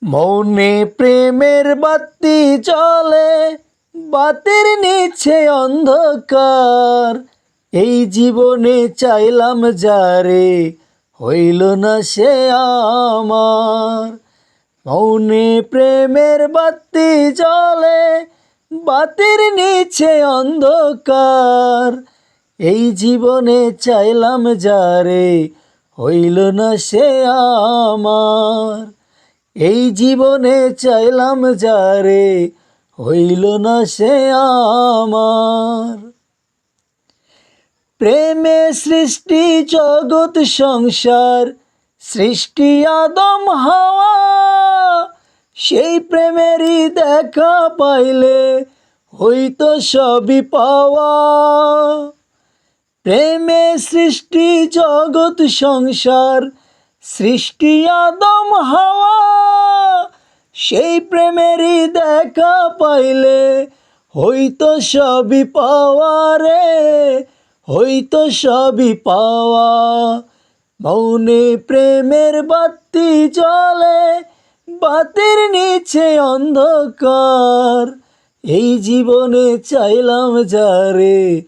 মৌনে প্রেমের বাতি জ্বলে, বাতির নিচে অন্ধকার। এই জীবনে চাইলাম যারে, হইল না সে আমার। মৌনে প্রেমের বাতি জ্বলে, বাতির নিচে অন্ধকার। এই জীবনে চাইলাম যারে, হইল না সে আমার। এই জীবনে চাইলাম যারে, হইল না সে আমার। প্রেমে সৃষ্টি জগৎ সংসার, সৃষ্টি আদম হাওয়া। সেই প্রেমেরই দেখা পাইলে হইতো সবই পাওয়া। প্রেমে সৃষ্টি জগৎ সংসার, সৃষ্টি আদম হাওয়া। সেই প্রেমেরই দেখা পাইলে হইতো সবই পাওয়া রে, হইতো সবই পাওয়া। মৌনে প্রেমের বাতি জ্বলে, বাতির নিচে অন্ধকার। এই জীবনে চাইলাম যারে,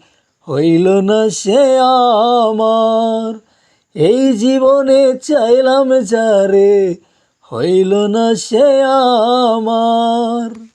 হইল না সে আমার। এই জীবনে চাইলাম যারে, হইল না সে আমার।